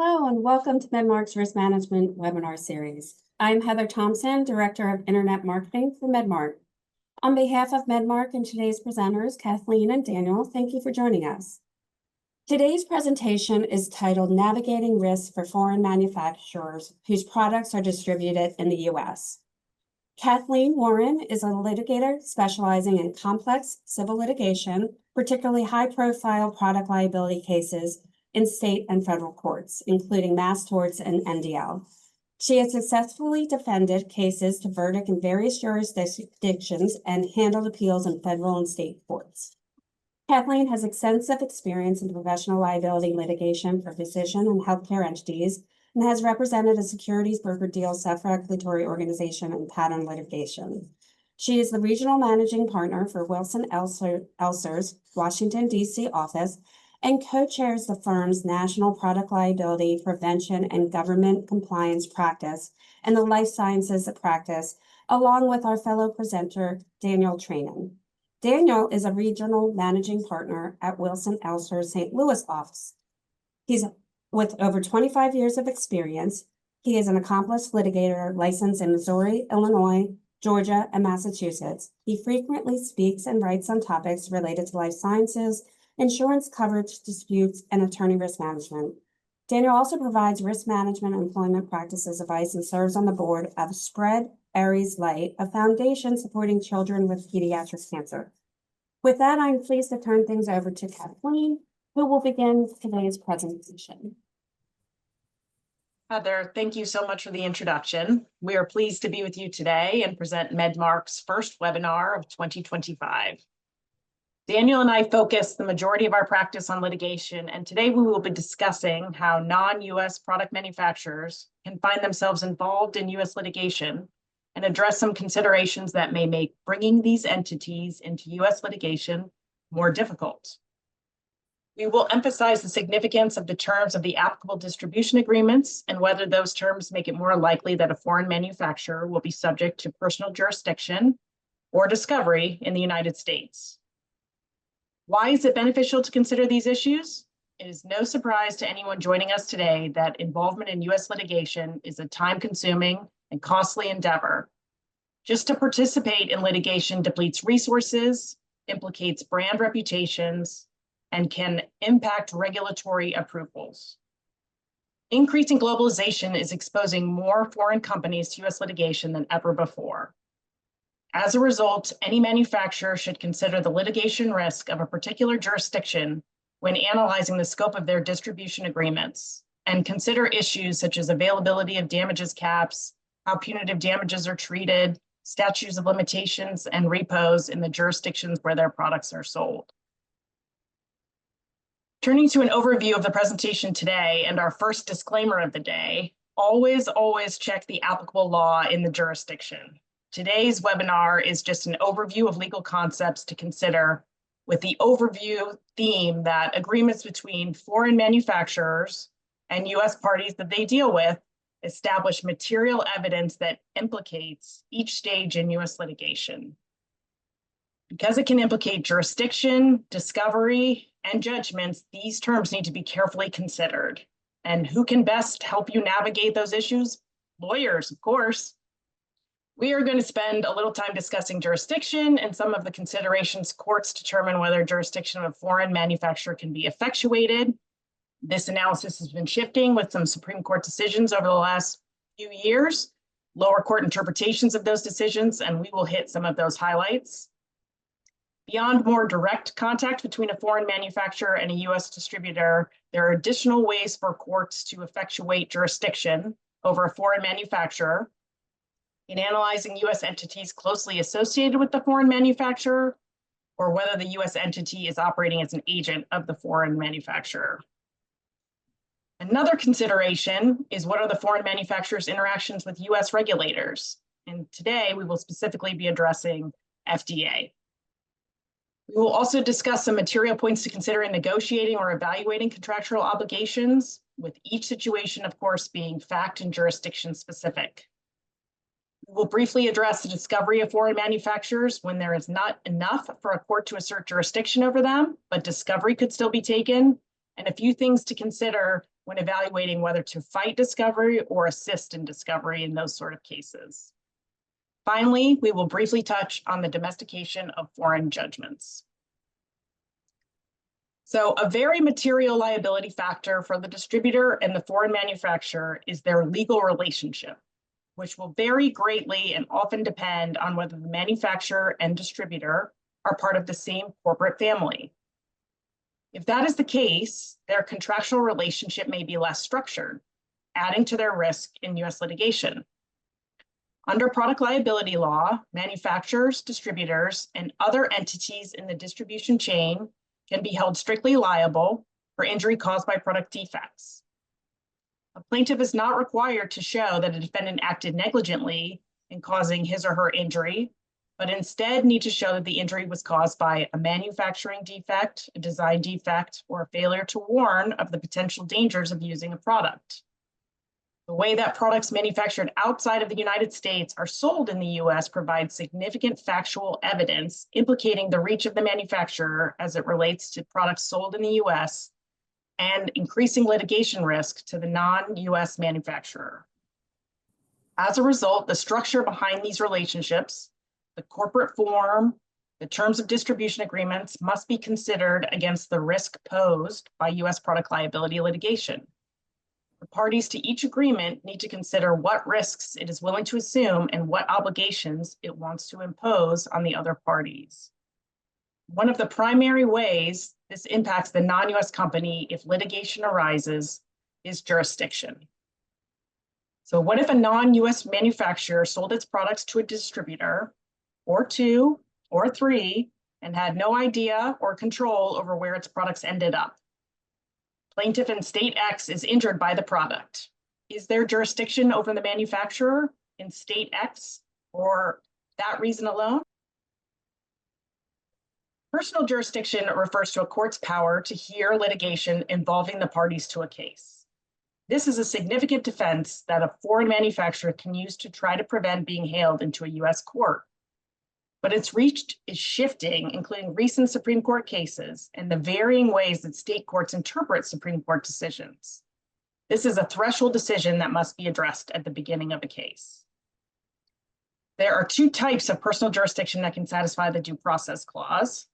Hello and welcome to Medmarc's Risk Management webinar series. I'm Heather Thompson, Director of Internet Marketing for Medmarc. On behalf of Medmarc and today's presenters, Kathleen and Daniel, thank you for joining us. Today's presentation is titled Navigating Risk for Foreign Manufacturers Whose Products Are Distributed in the U.S. Kathleen Warin is a litigator specializing in complex civil litigation, particularly high-profile product liability cases in state and federal courts, including mass torts and NDL. She has successfully defended cases to verdict in various jurisdictions and handled appeals in federal and state courts. Kathleen has extensive experience in professional liability litigation for physician and healthcare entities and has represented a securities broker-deal self-regulatory organization in patent litigation. She is the regional managing partner for Wilson Elser's Washington, D.C. office and co-chairs the firm's National Product Liability Prevention and Government Compliance Practice and the Life Sciences Practice, along with our fellow presenter, Daniel Tranen. Daniel is a regional managing partner at Wilson Elser's St. Louis office. He's with over 25 years of experience. He is an accomplished litigator licensed in Missouri, Illinois, Georgia, and Massachusetts. He frequently speaks and writes on topics related to life sciences, insurance coverage disputes, and attorney risk management. Daniel also provides risk management and employment practices advice and serves on the board of Spread Aries Light, a foundation supporting children with pediatric cancer. With that, I'm pleased to turn things over to Kathleen, who will begin today's presentation. Heather, thank you so much for the introduction. We are pleased to be with you today and present Medmarc's first webinar of 2025. Daniel and I focus the majority of our practice on litigation, and today we will be discussing how non-U.S. product manufacturers can find themselves involved in U.S. litigation and address some considerations that may make bringing these entities into U.S. litigation more difficult. We will emphasize the significance of the terms of the applicable distribution agreements and whether those terms make it more likely that a foreign manufacturer will be subject to personal jurisdiction or discovery in the United States. Why is it beneficial to consider these issues? It is no surprise to anyone joining us today that involvement in U.S. litigation is a time-consuming and costly endeavor. Just to participate in litigation depletes resources, implicates brand reputations, and can impact regulatory approvals. Increasing globalization is exposing more foreign companies to U.S. litigation than ever before. As a result, any manufacturer should consider the litigation risk of a particular jurisdiction when analyzing the scope of their distribution agreements and consider issues such as availability of damages caps, how punitive damages are treated, statutes of limitations, and repos in the jurisdictions where their products are sold. Turning to an overview of the presentation today and our first disclaimer of the day, always check the applicable law in the jurisdiction. Today's webinar is just an overview of legal concepts to consider with the overview theme that agreements between foreign manufacturers and U.S. parties that they deal with establish material evidence that implicates each stage in U.S. litigation. Because it can implicate jurisdiction, discovery, and judgments, these terms need to be carefully considered. And who can best help you navigate those issues? Lawyers, of course. We are going to spend a little time discussing jurisdiction and some of the considerations courts determine whether jurisdiction of a foreign manufacturer can be effectuated. This analysis has been shifting with some Supreme Court decisions over the last few years, lower court interpretations of those decisions, and we will hit some of those highlights. Beyond more direct contact between a foreign manufacturer and a U.S. distributor, there are additional ways for courts to effectuate jurisdiction over a foreign manufacturer in analyzing U.S. entities closely associated with the foreign manufacturer, or whether the U.S. entity is operating as an agent of the foreign manufacturer. Another consideration is what are the foreign manufacturer's interactions with U.S. regulators? And today we will specifically be addressing FDA. We will also discuss some material points to consider in negotiating or evaluating contractual obligations, with each situation, of course, being fact and jurisdiction specific. We'll briefly address the discovery of foreign manufacturers when there is not enough for a court to assert jurisdiction over them, but discovery could still be taken, and a few things to consider when evaluating whether to fight discovery or assist in discovery in those sort of cases. Finally, we will briefly touch on the domestication of foreign judgments. So a very material liability factor for the distributor and the foreign manufacturer is their legal relationship, which will vary greatly and often depend on whether the manufacturer and distributor are part of the same corporate family. If that is the case, their contractual relationship may be less structured, adding to their risk in US litigation. Under product liability law, manufacturers, distributors, and other entities in the distribution chain can be held strictly liable for injury caused by product defects. A plaintiff is not required to show that a defendant acted negligently in causing his or her injury, but instead need to show that the injury was caused by a manufacturing defect, a design defect, or a failure to warn of the potential dangers of using a product. The way that products manufactured outside of the United States are sold in the US provides significant factual evidence implicating the reach of the manufacturer as it relates to products sold in the US and increasing litigation risk to the non-US manufacturer. As a result, the structure behind these relationships, the corporate form, the terms of distribution agreements must be considered against the risk posed by US product liability litigation. The parties to each agreement need to consider what risks it is willing to assume and what obligations it wants to impose on the other parties. One of the primary ways this impacts the non-US company if litigation arises is jurisdiction. So what if a non-US manufacturer sold its products to a distributor, or two, or three, and had no idea or control over where its products ended up? Plaintiff in state X is injured by the product. Is there jurisdiction over the manufacturer in state X for that reason alone? Personal jurisdiction refers to a court's power to hear litigation involving the parties to a case. This is a significant defense that a foreign manufacturer can use to try to prevent being hailed into a US court. But its reach is shifting, including recent Supreme Court cases and the varying ways that state courts interpret Supreme Court decisions. This is a threshold decision that must be addressed at the beginning of a case. There are two types of personal jurisdiction that can satisfy the due process clause.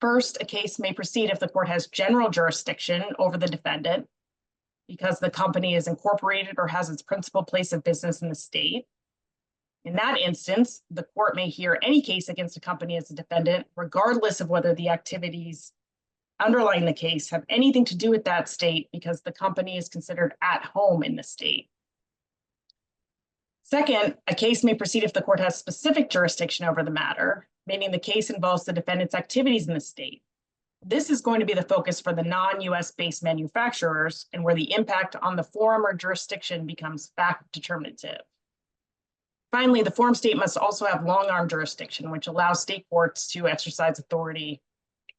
First, a case may proceed if the court has general jurisdiction over the defendant because the company is incorporated or has its principal place of business in the state. In that instance, the court may hear any case against a company as a defendant, regardless of whether the activities underlying the case have anything to do with that state because the company is considered at home in the state. Second, a case may proceed if the court has specific jurisdiction over the matter, meaning the case involves the defendant's activities in the state. This is going to be the focus for the non-US based manufacturers and where the impact on the forum or jurisdiction becomes fact determinative. Finally, the forum state must also have long-arm jurisdiction, which allows state courts to exercise authority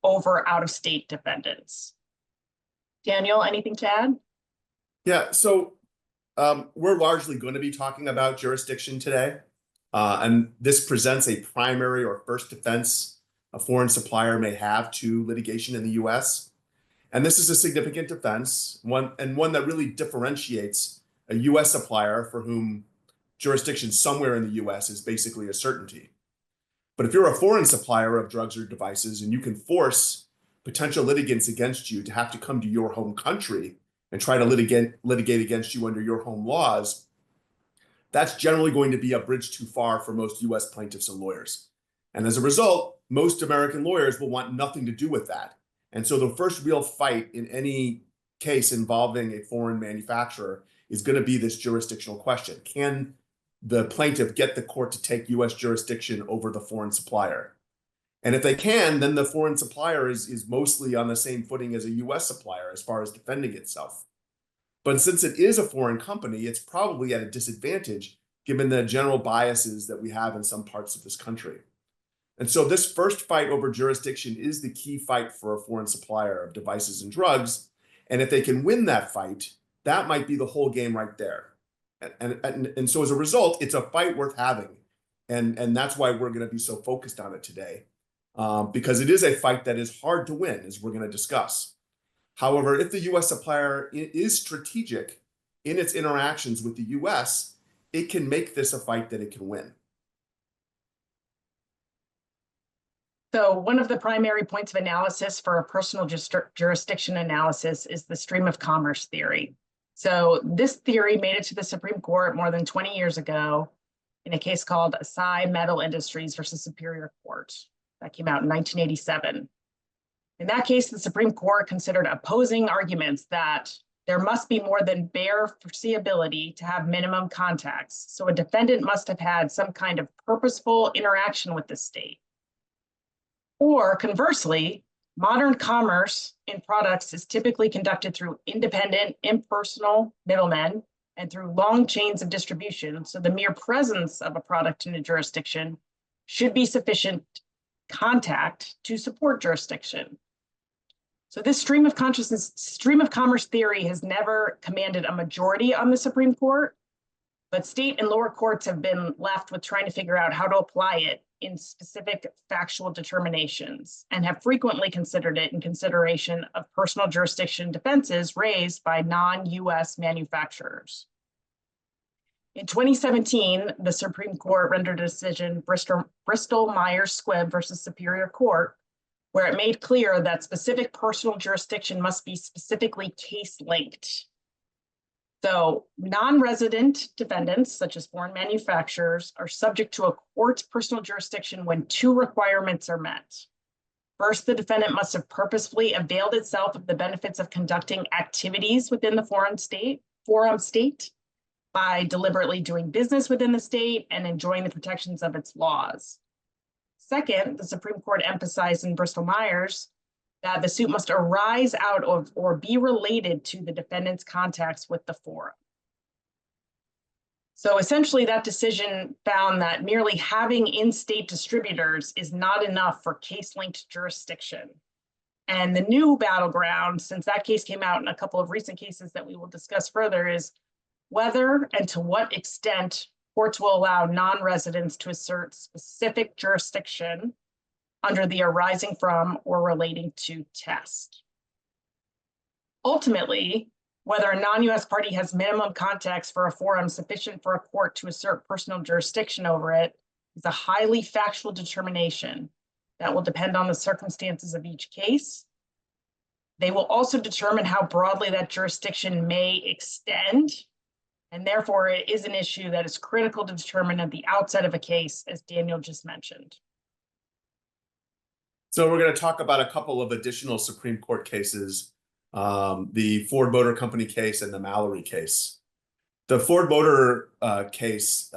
over out-of-state defendants. Daniel, anything to add? Yeah, so we're largely going to be talking about jurisdiction today. And this presents a primary or first defense a foreign supplier may have to litigation in the US. And this is a significant defense, one that really differentiates a US supplier for whom jurisdiction somewhere in the US is basically a certainty. But if you're a foreign supplier of drugs or devices and you can force potential litigants against you to have to come to your home country and try to litigate against you under your home laws, that's generally going to be a bridge too far for most US plaintiffs and lawyers. And as a result, most American lawyers will want nothing to do with that. And so the first real fight in any case involving a foreign manufacturer is going to be this jurisdictional question. Can the plaintiff get the court to take US jurisdiction over the foreign supplier? And if they can, then the foreign supplier is mostly on the same footing as a US supplier as far as defending itself. But since it is a foreign company, it's probably at a disadvantage given the general biases that we have in some parts of this country. And so this first fight over jurisdiction is the key fight for a foreign supplier of devices and drugs. And if they can win that fight, that might be the whole game right there. And so as a result, it's a fight worth having. And that's why we're going to be so focused on it today, because it is a fight that is hard to win, as we're going to discuss. However, if the U.S. supplier is strategic in its interactions with the U.S., it can make this a fight that it can win. So one of the primary points of analysis for a personal jurisdiction analysis is the stream of commerce theory. So this theory made it to the Supreme Court more than 20 years ago in a case called Asai Metal Industries versus Superior Court. That came out in 1987. In that case, the Supreme Court considered opposing arguments that there must be more than bare foreseeability to have minimum contacts. So a defendant must have had some kind of purposeful interaction with the state. Or conversely, modern commerce in products is typically conducted through independent, impersonal middlemen and through long chains of distribution. So the mere presence of a product in a jurisdiction should be sufficient contact to support jurisdiction. So this stream of commerce theory has never commanded a majority on the Supreme Court, but state and lower courts have been left with trying to figure out how to apply it in specific factual determinations and have frequently considered it in consideration of personal jurisdiction defenses raised by non-US manufacturers. In 2017, the Supreme Court rendered a decision, Bristol-Myers Squibb versus Superior Court, where it made clear that specific personal jurisdiction must be specifically case-linked. So non-resident defendants, such as foreign manufacturers, are subject to a court's personal jurisdiction when two requirements are met. First, the defendant must have purposefully availed itself of the benefits of conducting activities within the forum state by deliberately doing business within the state and enjoying the protections of its laws. Second, the Supreme Court emphasized in Bristol-Myers that the suit must arise out of or be related to the defendant's contacts with the forum. So essentially that decision found that merely having in-state distributors is not enough for case-linked jurisdiction. And the new battleground, since that case came out in a couple of recent cases that we will discuss further, is whether and to what extent courts will allow non-residents to assert specific jurisdiction under the arising from or relating to test. Ultimately, whether a non-US party has minimum contacts for a forum sufficient for a court to assert personal jurisdiction over it is a highly factual determination that will depend on the circumstances of each case. They will also determine how broadly that jurisdiction may extend, and therefore it is an issue that is critical to determine at the outset of a case, as Daniel just mentioned. So we're going to talk about a couple of additional Supreme Court cases, the Ford Motor Company case and the Mallory case. The Ford Motor case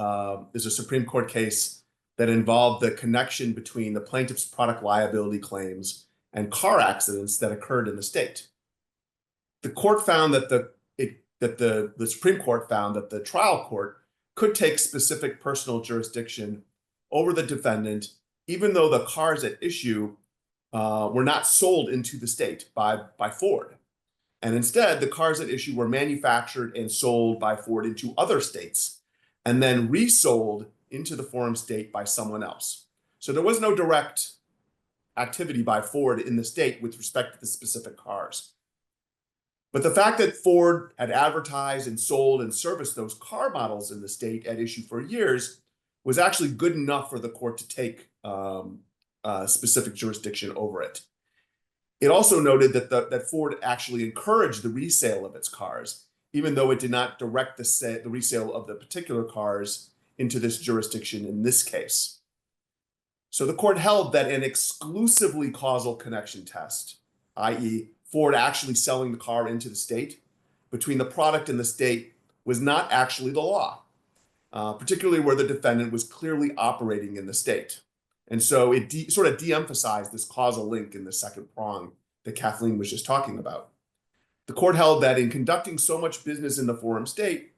is a Supreme Court case that involved the connection between the plaintiff's product liability claims and car accidents that occurred in the state. The court found that the Supreme Court found that the trial court could take specific personal jurisdiction over the defendant, even though the cars at issue were not sold into the state by Ford. And instead, the cars at issue were manufactured and sold by Ford into other states and then resold into the forum state by someone else. So there was no direct activity by Ford in the state with respect to the specific cars. But the fact that Ford had advertised and sold and serviced those car models in the state at issue for years was actually good enough for the court to take specific jurisdiction over it. It also noted that Ford actually encouraged the resale of its cars, even though it did not direct the resale of the particular cars into this jurisdiction in this case. So the court held that an exclusively causal connection test, i.e. Ford actually selling the car into the state, between the product and the state was not actually the law, particularly where the defendant was clearly operating in the state. And so it sort of de-emphasized this causal link in the second prong that Kathleen was just talking about. The court held that in conducting so much business in the forum state,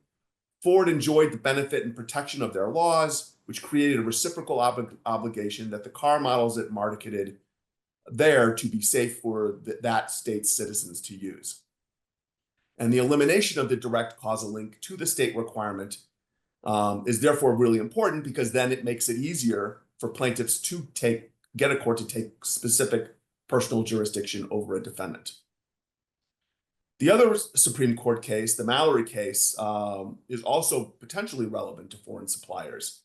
Ford enjoyed the benefit and protection of their laws, which created a reciprocal obligation that the car models it marketed there to be safe for that state's citizens to use. And the elimination of the direct causal link to the state requirement is therefore really important, because then it makes it easier for plaintiffs to get a court to take specific personal jurisdiction over a defendant. The other Supreme Court case, the Mallory case, is also potentially relevant to foreign suppliers.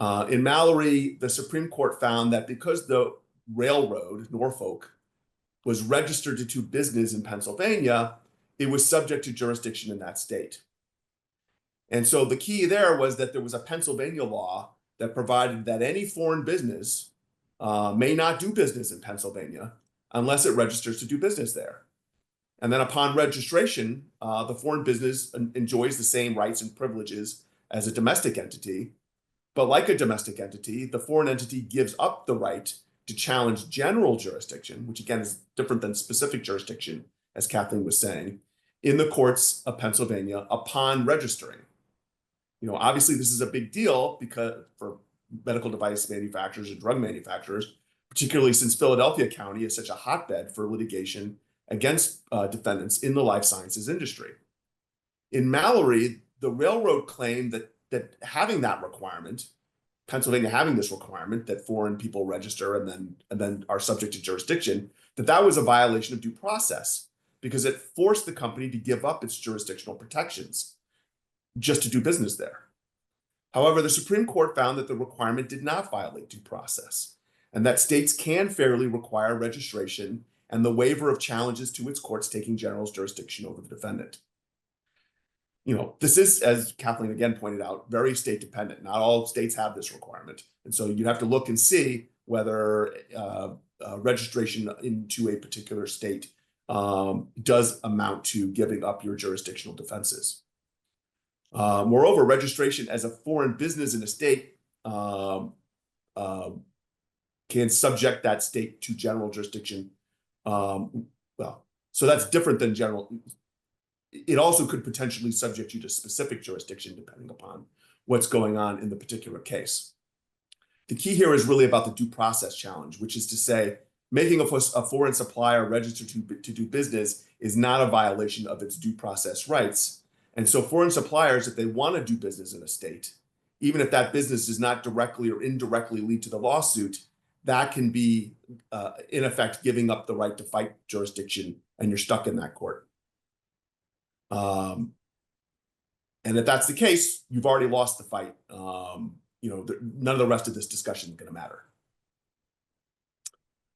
In Mallory, the Supreme Court found that because the railroad, Norfolk, was registered to do business in Pennsylvania, it was subject to jurisdiction in that state. And so the key there was that there was a Pennsylvania law that provided that any foreign business may not do business in Pennsylvania unless it registers to do business there. And then upon registration, the foreign business enjoys the same rights and privileges as a domestic entity. But like a domestic entity, the foreign entity gives up the right to challenge general jurisdiction, which again is different than specific jurisdiction, as Kathleen was saying, in the courts of Pennsylvania upon registering. Obviously this is a big deal because for medical device manufacturers and drug manufacturers, particularly since Philadelphia County is such a hotbed for litigation against defendants in the life sciences industry. In Mallory, the railroad claimed that having that requirement, Pennsylvania having this requirement that foreign people register and then are subject to jurisdiction, that was a violation of due process because it forced the company to give up its jurisdictional protections just to do business there. However, the Supreme Court found that the requirement did not violate due process and that states can fairly require registration and the waiver of challenges to its courts taking general jurisdiction over the defendant. This is, as Kathleen again pointed out, very state dependent. Not all states have this requirement. And so you have to look and see whether registration into a particular state does amount to giving up your jurisdictional defenses. Moreover, registration as a foreign business in a state can subject that state to general jurisdiction. So that's different than general. It also could potentially subject you to specific jurisdiction depending upon what's going on in the particular case. The key here is really about the due process challenge, which is to say, making a foreign supplier register to do business is not a violation of its due process rights. And so foreign suppliers, if they want to do business in a state, even if that business does not directly or indirectly lead to the lawsuit, that can be, in effect, giving up the right to fight jurisdiction, and you're stuck in that court. And if that's the case, you've already lost the fight. None of the rest of this discussion is going to matter.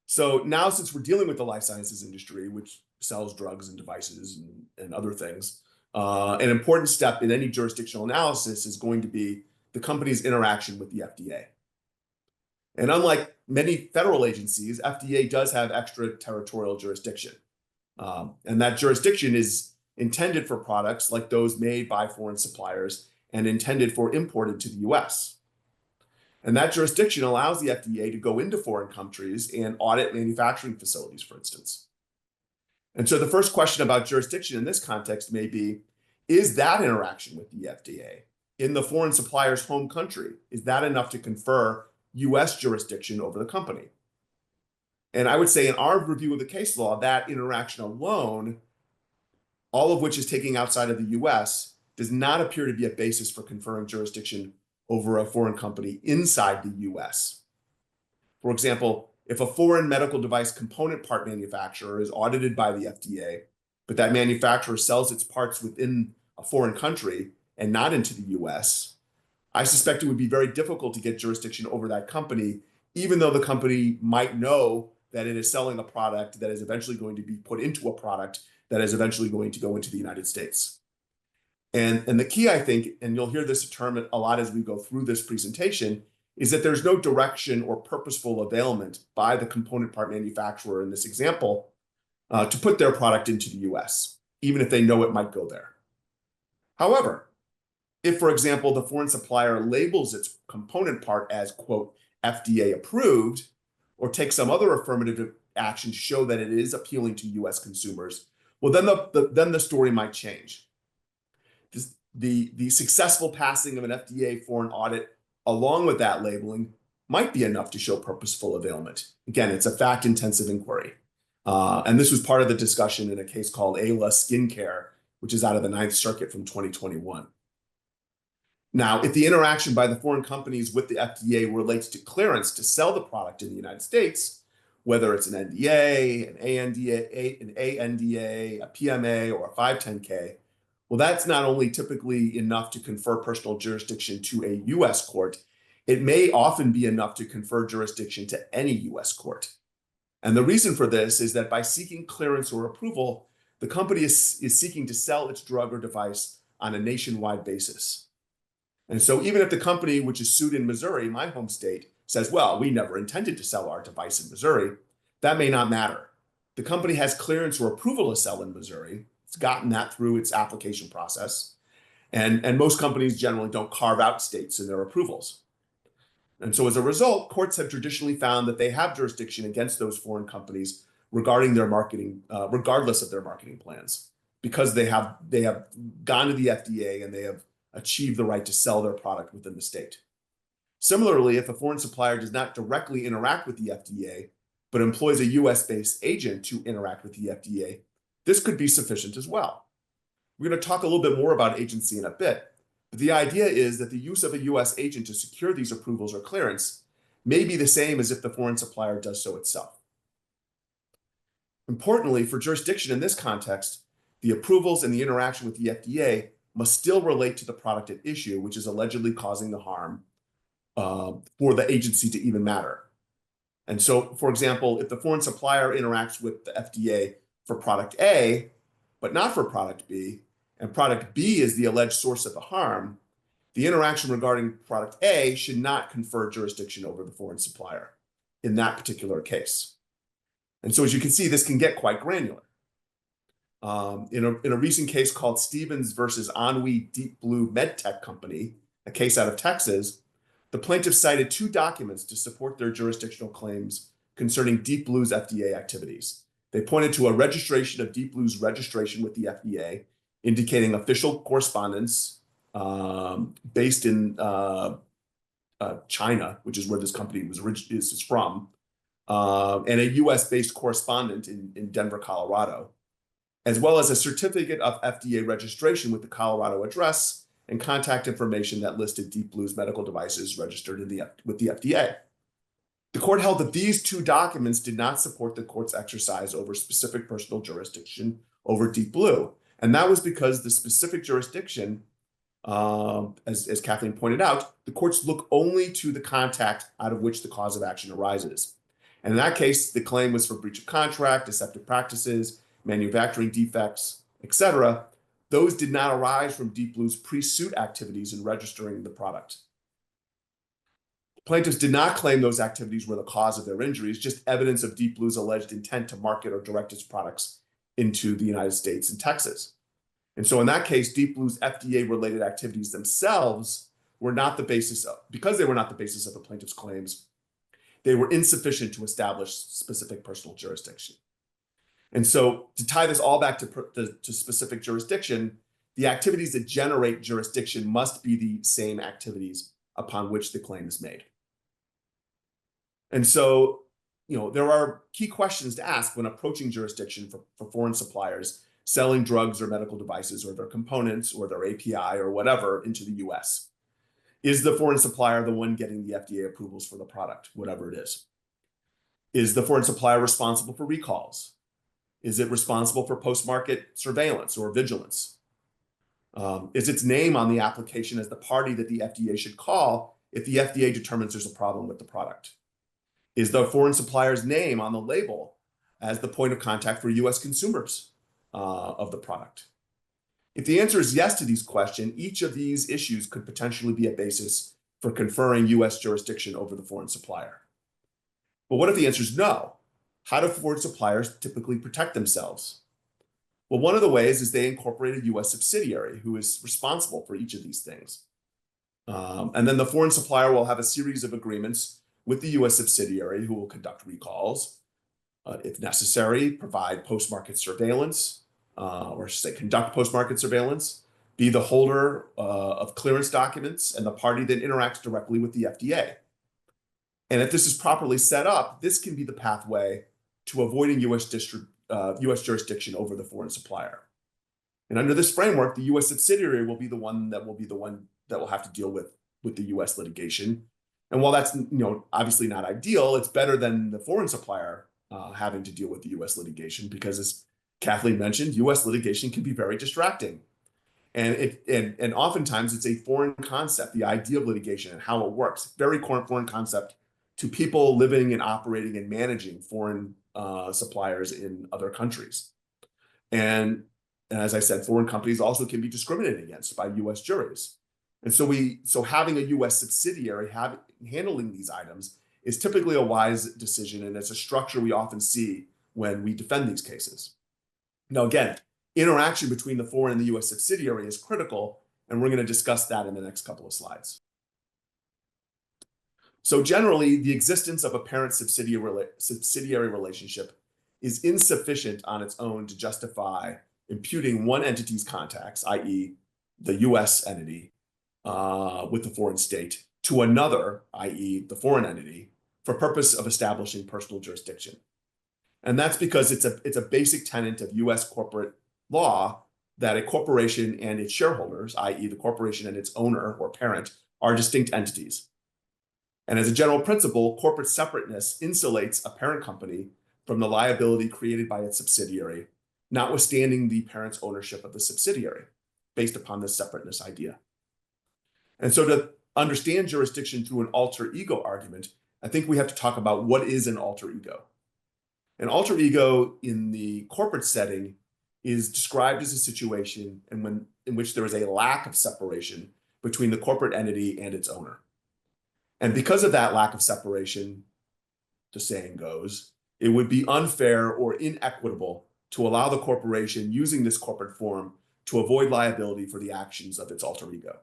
So now, since we're dealing with the life sciences industry, which sells drugs and devices and other things, an important step in any jurisdictional analysis is going to be the company's interaction with the FDA. And unlike many federal agencies, FDA does have extraterritorial jurisdiction. And that jurisdiction is intended for products like those made by foreign suppliers and intended for imported to the US. And that jurisdiction allows the FDA to go into foreign countries and audit manufacturing facilities, for instance. And so the first question about jurisdiction in this context may be, is that interaction with the FDA in the foreign supplier's home country, is that enough to confer US jurisdiction over the company? And I would say in our review of the case law, that interaction alone, all of which is taking outside of the US, does not appear to be a basis for conferring jurisdiction over a foreign company inside the US. For example, if a foreign medical device component part manufacturer is audited by the FDA, but that manufacturer sells its parts within a foreign country and not into the US, I suspect it would be very difficult to get jurisdiction over that company, even though the company might know that it is selling a product that is eventually going to be put into a product that is eventually going to go into the United States. And the key, I think, and you'll hear this term a lot as we go through this presentation, is that there's no direction or purposeful availment by the component part manufacturer in this example to put their product into the US, even if they know it might go there. However, if, for example, the foreign supplier labels its component part as, quote, FDA approved, or takes some other affirmative action to show that it is appealing to US consumers, well, then the story might change. The successful passing of an FDA foreign audit along with that labeling might be enough to show purposeful availment. Again, it's a fact-intensive inquiry. And this was part of the discussion in a case called Ayla Skincare, which is out of the Ninth Circuit from 2021. Now, if the interaction by the foreign companies with the FDA relates to clearance to sell the product in the United States, whether it's an NDA, an ANDA, a PMA, or a 510K, well, that's not only typically enough to confer personal jurisdiction to a U.S. court, it may often be enough to confer jurisdiction to any U.S. court. And the reason for this is that by seeking clearance or approval, the company is seeking to sell its drug or device on a nationwide basis. And so even if the company, which is sued in Missouri, my home state, says, well, we never intended to sell our device in Missouri, that may not matter. The company has clearance or approval to sell in Missouri. It's gotten that through its application process. And most companies generally don't carve out states in their approvals. And so as a result, courts have traditionally found that they have jurisdiction against those foreign companies regarding their marketing, regardless of their marketing plans, because they have gone to the FDA and they have achieved the right to sell their product within the state. Similarly, if a foreign supplier does not directly interact with the FDA, but employs a US-based agent to interact with the FDA, this could be sufficient as well. We're going to talk a little bit more about agency in a bit, but the idea is that the use of a US agent to secure these approvals or clearance may be the same as if the foreign supplier does so itself. Importantly, for jurisdiction in this context, the approvals and the interaction with the FDA must still relate to the product at issue, which is allegedly causing the harm for the agency to even matter. And so, for example, if the foreign supplier interacts with the FDA for product A, but not for product B, and product B is the alleged source of the harm, the interaction regarding product A should not confer jurisdiction over the foreign supplier in that particular case. And so, as you can see, this can get quite granular. In a recent case called Stevens versus Ennui Deep Blue MedTech Company, a case out of Texas, the plaintiff cited 2 documents to support their jurisdictional claims concerning Deep Blue's FDA activities. They pointed to a registration of Deep Blue's registration with the FDA, indicating official correspondence based in China, which is where this company is from, and a US-based correspondent in Denver, Colorado, as well as a certificate of FDA registration with the Colorado address and contact information that listed Deep Blue's medical devices registered with the FDA. The court held that these 2 documents did not support the court's exercise over specific personal jurisdiction over Deep Blue. And that was because the specific jurisdiction, as Kathleen pointed out, the courts look only to the contact out of which the cause of action arises. And in that case, the claim was for breach of contract, deceptive practices, manufacturing defects, etc. Those did not arise from Deep Blue's pre-suit activities in registering the product. Plaintiffs did not claim those activities were the cause of their injuries, just evidence of Deep Blue's alleged intent to market or direct its products into the United States and Texas. And so in that case, Deep Blue's FDA-related activities themselves were not the basis of, because they were not the basis of the plaintiff's claims, they were insufficient to establish specific personal jurisdiction. And so to tie this all back to specific jurisdiction, the activities that generate jurisdiction must be the same activities upon which the claim is made. And so, there are key questions to ask when approaching jurisdiction for foreign suppliers selling drugs or medical devices or their components or their API or whatever into the US. Is the foreign supplier the one getting the FDA approvals for the product, whatever it is? Is the foreign supplier responsible for recalls? Is it responsible for post-market surveillance or vigilance? Is its name on the application as the party that the FDA should call if the FDA determines there's a problem with the product? Is the foreign supplier's name on the label as the point of contact for US consumers of the product? If the answer is yes to these questions, each of these issues could potentially be a basis for conferring US jurisdiction over the foreign supplier. But what if the answer is no? How do foreign suppliers typically protect themselves? Well, one of the ways is they incorporate a US subsidiary who is responsible for each of these things. And then the foreign supplier will have a series of agreements with the US subsidiary who will conduct recalls, if necessary, provide post-market surveillance, or say conduct post-market surveillance, be the holder of clearance documents and the party that interacts directly with the FDA. And if this is properly set up, this can be the pathway to avoiding US jurisdiction over the foreign supplier. And under this framework, the US subsidiary will be the one that will have to deal with the US litigation. And while that's obviously not ideal, it's better than the foreign supplier having to deal with the US litigation, because as Kathleen mentioned, US litigation can be very distracting. And oftentimes it's a foreign concept, the idea of litigation and how it works, very foreign concept to people living and operating and managing foreign suppliers in other countries. And as I said, foreign companies also can be discriminated against by US juries. And so having a US subsidiary handling these items is typically a wise decision, and it's a structure we often see when we defend these cases. Now, again, interaction between the foreign and the US subsidiary is critical, and we're going to discuss that in the next couple of slides. So generally, the existence of a parent-subsidiary relationship is insufficient on its own to justify imputing one entity's contacts, i.e. the US entity, with the foreign state, to another, i.e. the foreign entity, for purpose of establishing personal jurisdiction. And that's because it's a basic tenet of US corporate law that a corporation and its shareholders, i.e. the corporation and its owner or parent, are distinct entities. And as a general principle, corporate separateness insulates a parent company from the liability created by its subsidiary, notwithstanding the parent's ownership of the subsidiary, based upon this separateness idea. And so to understand jurisdiction through an alter ego argument, I think we have to talk about what is an alter ego. An alter ego in the corporate setting is described as a situation in which there is a lack of separation between the corporate entity and its owner. And because of that lack of separation, the saying goes, it would be unfair or inequitable to allow the corporation using this corporate form to avoid liability for the actions of its alter ego.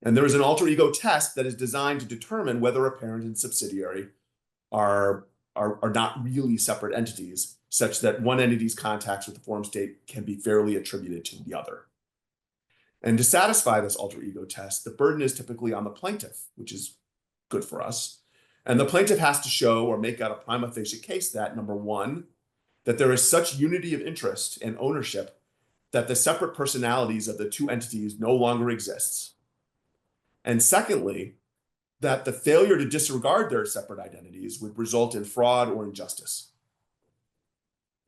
And there is an alter ego test that is designed to determine whether a parent and subsidiary are not really separate entities, such that one entity's contacts with the foreign state can be fairly attributed to the other. And to satisfy this alter ego test, the burden is typically on the plaintiff, which is good for us. And the plaintiff has to show or make out a prima facie case that, number one, that there is such unity of interest and ownership that the separate personalities of the two entities no longer exists. And secondly, that the failure to disregard their separate identities would result in fraud or injustice.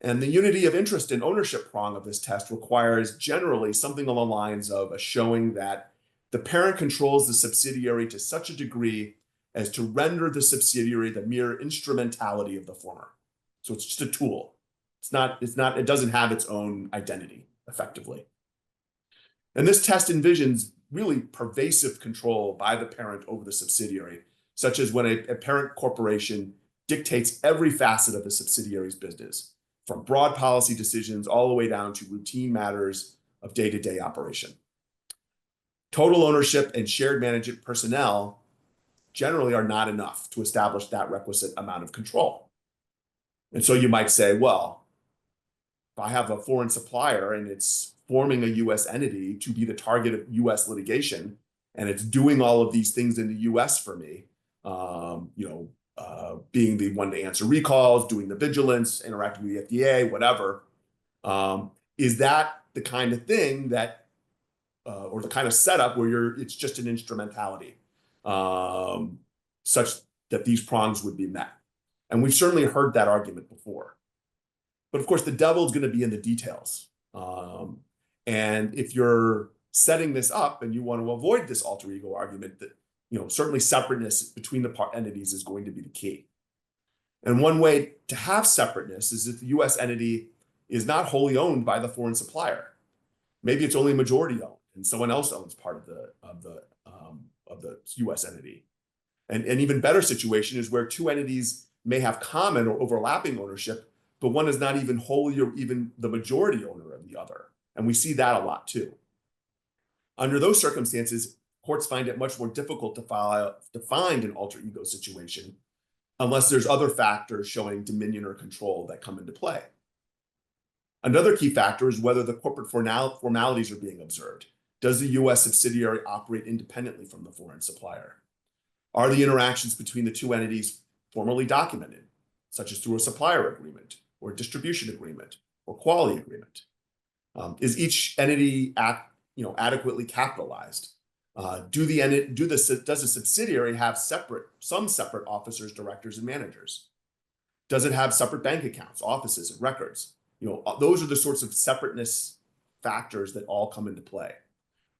And the unity of interest and ownership prong of this test requires generally something along the lines of a showing that the parent controls the subsidiary to such a degree as to render the subsidiary the mere instrumentality of the former. So it's just a tool. It doesn't have its own identity effectively. And this test envisions really pervasive control by the parent over the subsidiary, such as when a parent corporation dictates every facet of the subsidiary's business, from broad policy decisions all the way down to routine matters of day-to-day operation. Total ownership and shared management personnel generally are not enough to establish that requisite amount of control. And so you might say, well, if I have a foreign supplier and it's forming a US entity to be the target of US litigation, and it's doing all of these things in the US for me, being the one to answer recalls, doing the vigilance, interacting with the FDA, whatever, is that the kind of thing that, or the kind of setup where it's just an instrumentality, such that these prongs would be met? And we've certainly heard that argument before. But of course, the devil's going to be in the details. And if you're setting this up and you want to avoid this alter ego argument, that certainly separateness between the entities is going to be the key. And one way to have separateness is if the US entity is not wholly owned by the foreign supplier. Maybe it's only majority owned and someone else owns part of the US entity. And an even better situation is where two entities may have common or overlapping ownership, but one is not even wholly or even the majority owner of the other. And we see that a lot too. Under those circumstances, courts find it much more difficult to find an alter ego situation unless there's other factors showing dominion or control that come into play. Another key factor is whether the corporate formalities are being observed. Does the US subsidiary operate independently from the foreign supplier? Are the interactions between the two entities formally documented, such as through a supplier agreement or distribution agreement or quality agreement? Is each entity adequately capitalized? Does the subsidiary have some separate officers, directors, and managers? Does it have separate bank accounts, offices, and records? Those are the sorts of separateness factors that all come into play.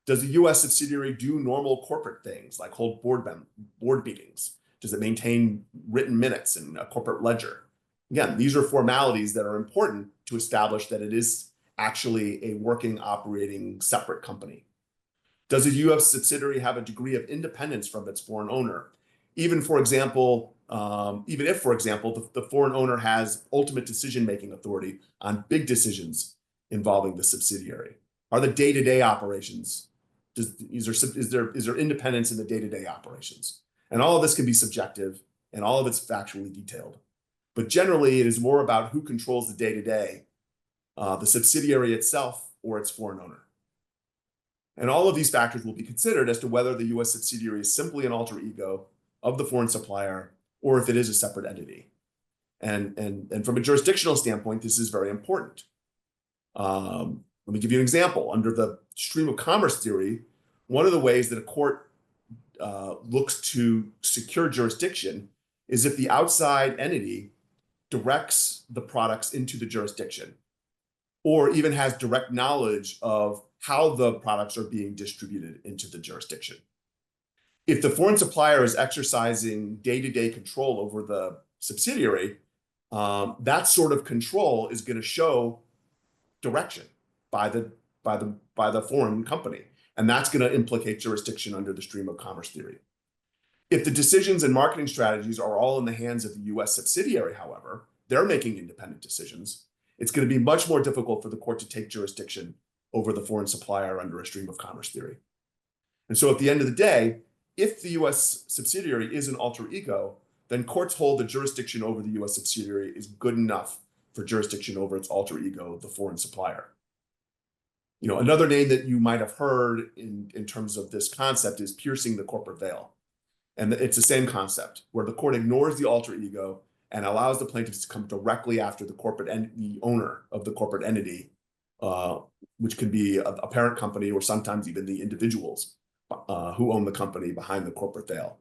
Does the U.S. subsidiary do normal corporate things like hold board meetings? Does it maintain written minutes and a corporate ledger? Again, these are formalities that are important to establish that it is actually a working, operating, separate company. Does a U.S. subsidiary have a degree of independence from its foreign owner? Even if, for example, the foreign owner has ultimate decision-making authority on big decisions involving the subsidiary. Are the day-to-day operations, is there independence in the day-to-day operations? And all of this can be subjective, and all of it's factually detailed. But generally, it is more about who controls the day-to-day, the subsidiary itself or its foreign owner. And all of these factors will be considered as to whether the U.S. subsidiary is simply an alter ego of the foreign supplier or if it is a separate entity. And from a jurisdictional standpoint, this is very important. Let me give you an example. Under the stream of commerce theory, one of the ways that a court looks to secure jurisdiction is if the outside entity directs the products into the jurisdiction, or even has direct knowledge of how the products are being distributed into the jurisdiction. If the foreign supplier is exercising day-to-day control over the subsidiary, that sort of control is going to show direction by the foreign company, and that's going to implicate jurisdiction under the stream of commerce theory. If the decisions and marketing strategies are all in the hands of the U.S. subsidiary, however, they're making independent decisions, it's going to be much more difficult for the court to take jurisdiction over the foreign supplier under a stream of commerce theory. And so at the end of the day, if the U.S. subsidiary is an alter ego, then courts hold the jurisdiction over the U.S. subsidiary is good enough for jurisdiction over its alter ego, the foreign supplier. Another name that you might have heard in terms of this concept is piercing the corporate veil. And it's the same concept, where the court ignores the alter ego and allows the plaintiffs to come directly after the owner of the corporate entity, which can be a parent company or sometimes even the individuals who own the company behind the corporate veil.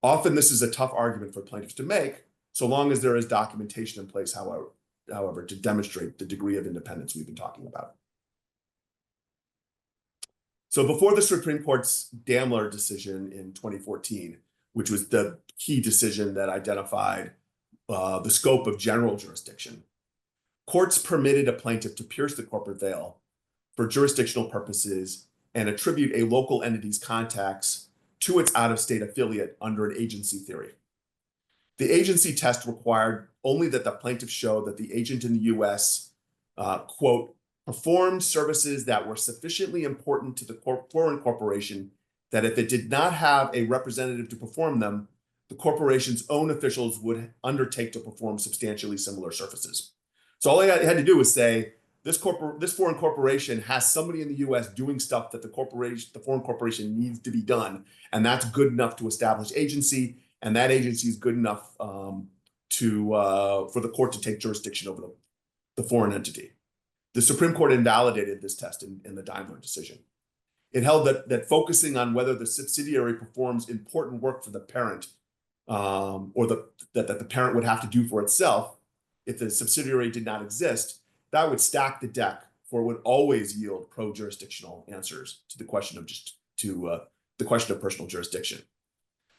Often this is a tough argument for plaintiffs to make, so long as there is documentation in place, however, to demonstrate the degree of independence we've been talking about. So before the Supreme Court's Daimler decision in 2014, which was the key decision that identified the scope of general jurisdiction, courts permitted a plaintiff to pierce the corporate veil for jurisdictional purposes and attribute a local entity's contacts to its out-of-state affiliate under an agency theory. The agency test required only that the plaintiff show that the agent in the U.S., quote, performed services that were sufficiently important to the foreign corporation that if it did not have a representative to perform them, the corporation's own officials would undertake to perform substantially similar services. So all I had to do was say, this foreign corporation has somebody in the U.S. doing stuff that the foreign corporation needs to be done, and that's good enough to establish agency, and that agency is good enough for the court to take jurisdiction over the foreign entity. The Supreme Court invalidated this test in the Daimler decision. It held that focusing on whether the subsidiary performs important work for the parent, or that the parent would have to do for itself if the subsidiary did not exist, that would stack the deck, for it would always yield pro-jurisdictional answers to the question of personal jurisdiction.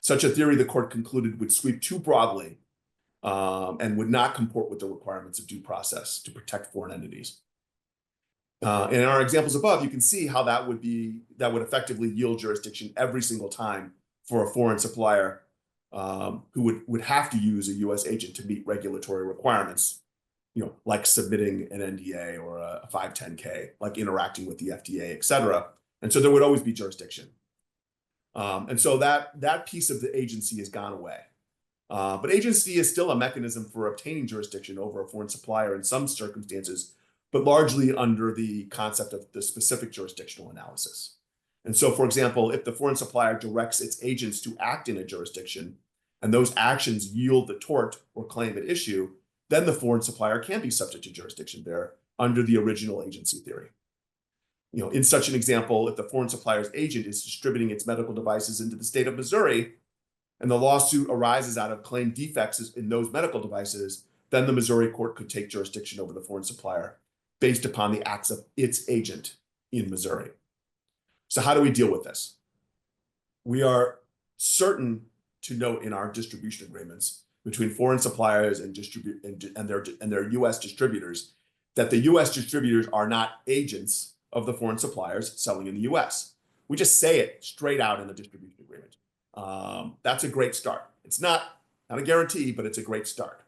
Such a theory, the court concluded, would sweep too broadly and would not comport with the requirements of due process to protect foreign entities. In our examples above, you can see how that would effectively yield jurisdiction every single time for a foreign supplier who would have to use a U.S. agent to meet regulatory requirements, like submitting an NDA or a 510K, like interacting with the FDA, et cetera. And so there would always be jurisdiction. And so that piece of the agency has gone away. But agency is still a mechanism for obtaining jurisdiction over a foreign supplier in some circumstances, but largely under the concept of the specific jurisdictional analysis. And so, for example, if the foreign supplier directs its agents to act in a jurisdiction, and those actions yield the tort or claim at issue, then the foreign supplier can be subject to jurisdiction there under the original agency theory. In such an example, if the foreign supplier's agent is distributing its medical devices into the state of Missouri, and the lawsuit arises out of claimed defects in those medical devices, then the Missouri court could take jurisdiction over the foreign supplier based upon the acts of its agent in Missouri. So how do we deal with this? We are certain to note in our distribution agreements between foreign suppliers and their U.S. distributors that the U.S. distributors are not agents of the foreign suppliers selling in the U.S. We just say it straight out in the distribution agreement. That's a great start. It's not a guarantee, but it's a great start.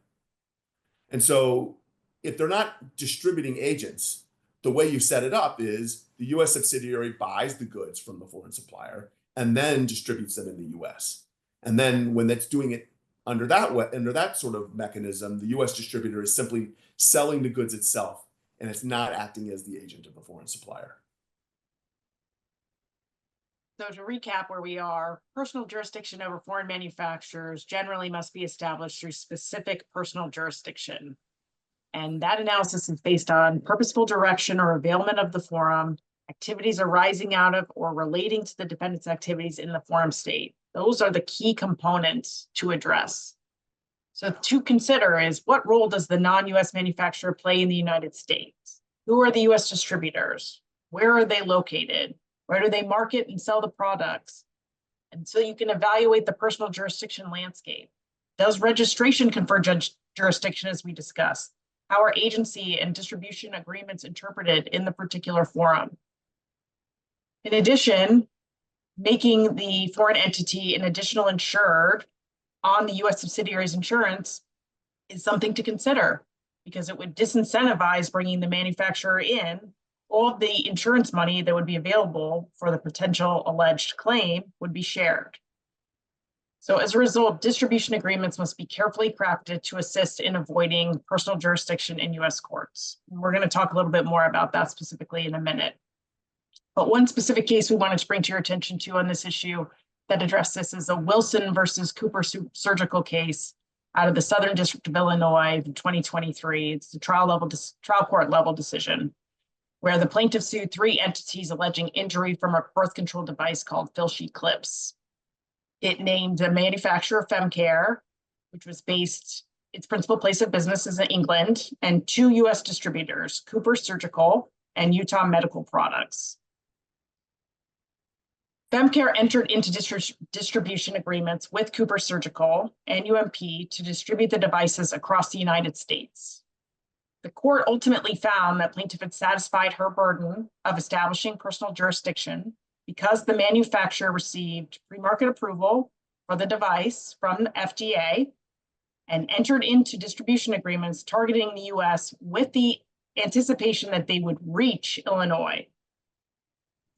And so if they're not distributing agents, the way you set it up is the U.S. subsidiary buys the goods from the foreign supplier and then distributes them in the U.S. And then when it's doing it under that sort of mechanism, the U.S. distributor is simply selling the goods itself, and it's not acting as the agent of the foreign supplier. So to recap where we are, personal jurisdiction over foreign manufacturers generally must be established through specific personal jurisdiction. And that analysis is based on purposeful direction or availment of the forum, activities arising out of or relating to the defendant's activities in the forum state. Those are the key components to address. So to consider is what role does the non-US manufacturer play in the United States? Who are the US distributors? Where are they located? Where do they market and sell the products? And so you can evaluate the personal jurisdiction landscape. Does registration confer jurisdiction as we discussed? How are agency and distribution agreements interpreted in the particular forum? In addition, making the foreign entity an additional insured on the US subsidiary's insurance is something to consider because it would disincentivize bringing the manufacturer in. All of the insurance money that would be available for the potential alleged claim would be shared. So as a result, distribution agreements must be carefully crafted to assist in avoiding personal jurisdiction in US courts. We're going to talk a little bit more about that specifically in a minute. But one specific case we wanted to bring to your attention to on this issue that addressed this is a Wilson versus Cooper surgical case out of the Southern District of Illinois in 2023. It's the trial court level decision where the plaintiff sued 3 entities alleging injury from a birth control device called Filshie Clips. It named the manufacturer FemCare, which was based, its principal place of business is in England, and 2 US distributors, Cooper Surgical and Utah Medical Products. FemCare entered into distribution agreements with Cooper Surgical and UMP to distribute the devices across the United States. The court ultimately found that plaintiff had satisfied her burden of establishing personal jurisdiction because the manufacturer received pre-market approval for the device from the FDA and entered into distribution agreements targeting the US with the anticipation that they would reach Illinois.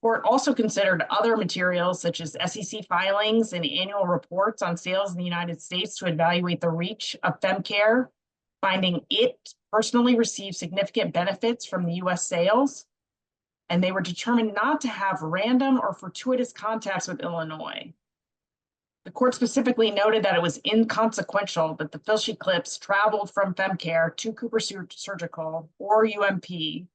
Court also considered other materials such as SEC filings and annual reports on sales in the United States to evaluate the reach of FemCare, finding it personally received significant benefits from the US sales, and they were determined not to have random or fortuitous contacts with Illinois. The court specifically noted that it was inconsequential that the Filshie Clips traveled from FemCare to Cooper Surgical or UMP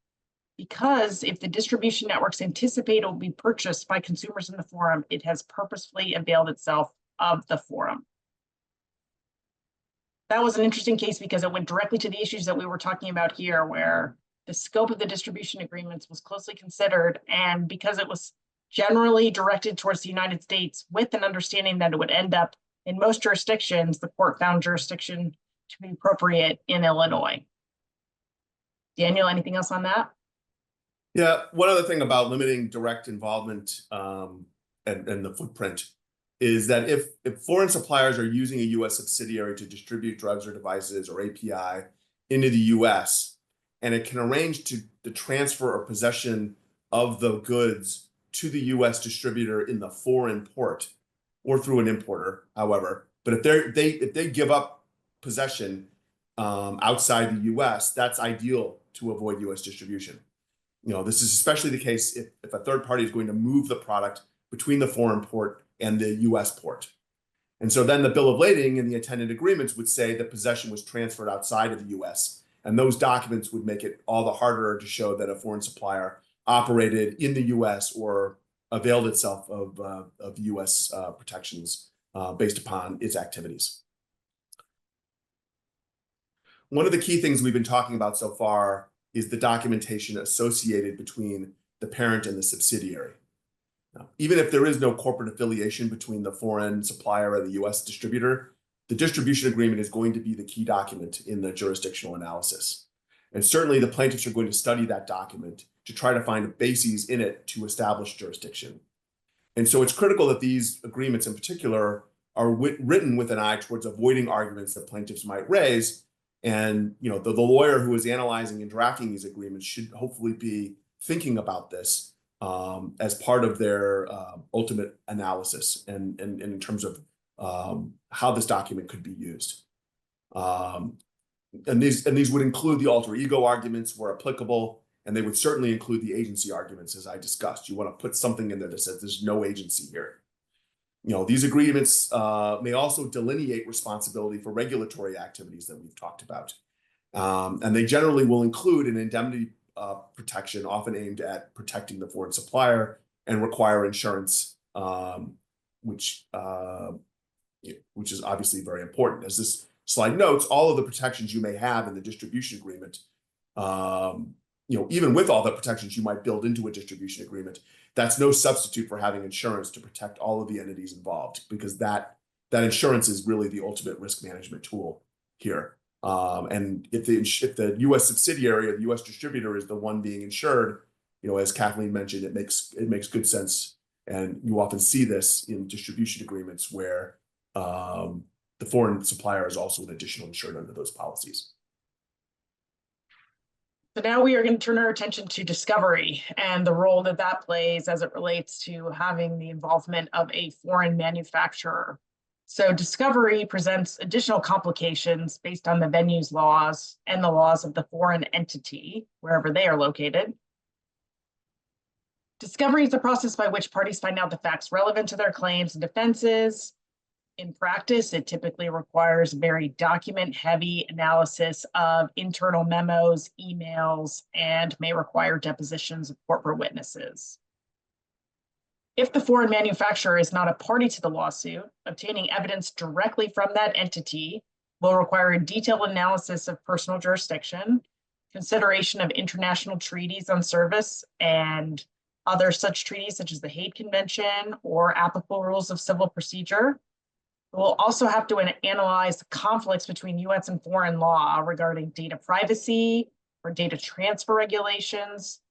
because if the distribution networks anticipate it will be purchased by consumers in the forum, it has purposefully availed itself of the forum. That was an interesting case because it went directly to the issues that we were talking about here, where the scope of the distribution agreements was closely considered, and because it was generally directed towards the United States with an understanding that it would end up in most jurisdictions, the court found jurisdiction to be appropriate in Illinois. Daniel, anything else on that? Yeah, one other thing about limiting direct involvement and the footprint is that if foreign suppliers are using a US subsidiary to distribute drugs or devices or API into the US, and it can arrange the transfer or possession of the goods to the US distributor in the foreign port or through an importer, however, but if they give up possession outside the US, that's ideal to avoid US distribution. This is especially the case if a third party is going to move the product between the foreign port and the US port. And so then the bill of lading and the attendant agreements would say that possession was transferred outside of the US. And those documents would make it all the harder to show that a foreign supplier operated in the US or availed itself of US protections based upon its activities. One of the key things we've been talking about so far is the documentation associated between the parent and the subsidiary. Now, even if there is no corporate affiliation between the foreign supplier and the US distributor, the distribution agreement is going to be the key document in the jurisdictional analysis. And certainly the plaintiffs are going to study that document to try to find bases in it to establish jurisdiction. And so it's critical that these agreements in particular are written with an eye towards avoiding arguments that plaintiffs might raise. And the lawyer who is analyzing and drafting these agreements should hopefully be thinking about this as part of their ultimate analysis and in terms of how this document could be used. And these would include the alter ego arguments where applicable, and they would certainly include the agency arguments, as I discussed. You want to put something in there that says there's no agency here. These agreements may also delineate responsibility for regulatory activities that we've talked about. And they generally will include an indemnity protection, often aimed at protecting the foreign supplier, and require insurance, which is obviously very important. As this slide notes, all of the protections you may have in the distribution agreement, even with all the protections you might build into a distribution agreement, that's no substitute for having insurance to protect all of the entities involved, because that insurance is really the ultimate risk management tool here. And if the U.S. subsidiary or the U.S. distributor is the one being insured, as Kathleen mentioned, it makes good sense, and you often see this in distribution agreements where the foreign supplier is also an additional insured under those policies. So now we are going to turn our attention to discovery and the role that that plays as it relates to having the involvement of a foreign manufacturer. So discovery presents additional complications based on the venue's laws and the laws of the foreign entity, wherever they are located. Discovery is the process by which parties find out the facts relevant to their claims and defenses. In practice, it typically requires very document-heavy analysis of internal memos, emails, and may require depositions of corporate witnesses. If the foreign manufacturer is not a party to the lawsuit, obtaining evidence directly from that entity will require a detailed analysis of personal jurisdiction, consideration of international treaties on service and other such treaties such as the Hague Convention or applicable rules of civil procedure. We'll also have to analyze the conflicts between US and foreign law regarding data privacy or data transfer regulations,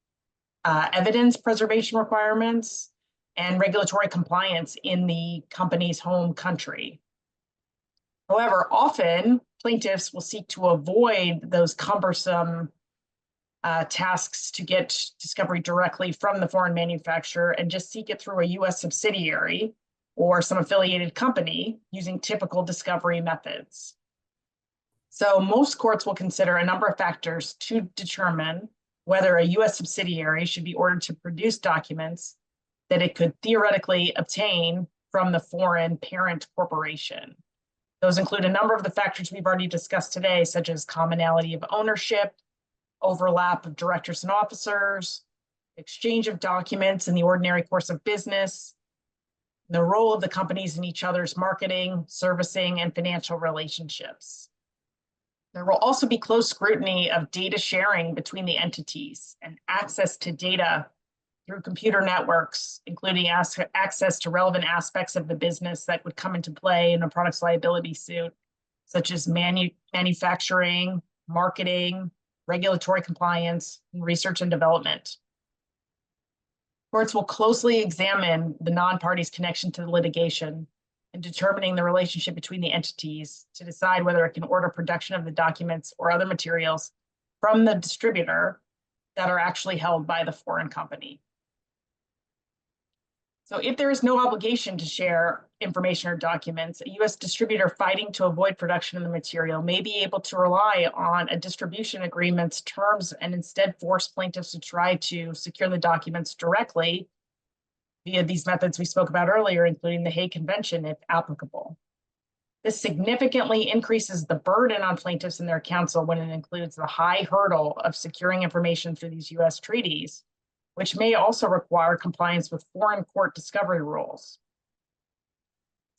evidence preservation requirements, and regulatory compliance in the company's home country. However, often plaintiffs will seek to avoid those cumbersome tasks to get discovery directly from the foreign manufacturer and just seek it through a US subsidiary or some affiliated company using typical discovery methods. So most courts will consider a number of factors to determine whether a US subsidiary should be ordered to produce documents that it could theoretically obtain from the foreign parent corporation. Those include a number of the factors we've already discussed today, such as commonality of ownership, overlap of directors and officers, exchange of documents in the ordinary course of business, the role of the companies in each other's marketing, servicing, and financial relationships. There will also be close scrutiny of data sharing between the entities and access to data through computer networks, including access to relevant aspects of the business that would come into play in a products liability suit, such as manufacturing, marketing, regulatory compliance, and research and development. Courts will closely examine the non-party's connection to the litigation and determining the relationship between the entities to decide whether it can order production of the documents or other materials from the distributor that are actually held by the foreign company. So if there is no obligation to share information or documents, a US distributor fighting to avoid production of the material may be able to rely on a distribution agreement's terms and instead force plaintiffs to try to secure the documents directly via these methods we spoke about earlier, including the Hague Convention, if applicable. This significantly increases the burden on plaintiffs and their counsel when it includes the high hurdle of securing information through these US treaties, which may also require compliance with foreign court discovery rules.